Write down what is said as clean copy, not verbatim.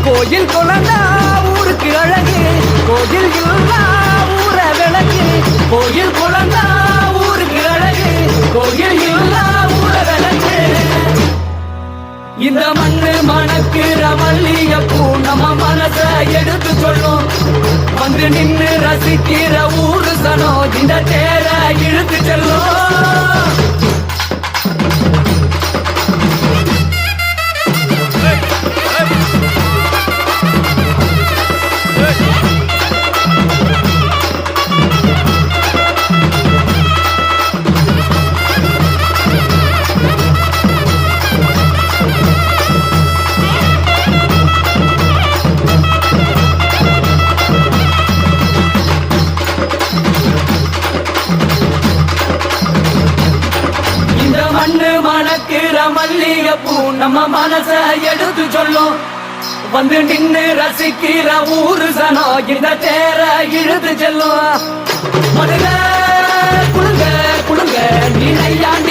கோயில் குழந்தா ஊருக்கு அழகு, கோயில் இல்லா ஊர விளக்கு. கோயில் குழந்தா ஊருக்கு அழகு, கோயில் இல்லா ஊர விளக்கு. இந்த மண்ணு மணக்கிற மல்லிகைப்பூ நம்ம மனச எடுத்து சொல்லும். வந்து நின்று ரசிக்கிற ஊரு சனம் இந்த தேர இழுத்து செல்லும். மண்ணு மணக்கிற மல்லிகைப்பூ நம்ம மனச எடுத்து சொல்லும். வந்து நின்று ரசிக்கிற ஊரு சனம் இந்த தேர இழுத்து செல்லும். மதுரை குழுங்க குழுங்க நீ நையாண்டி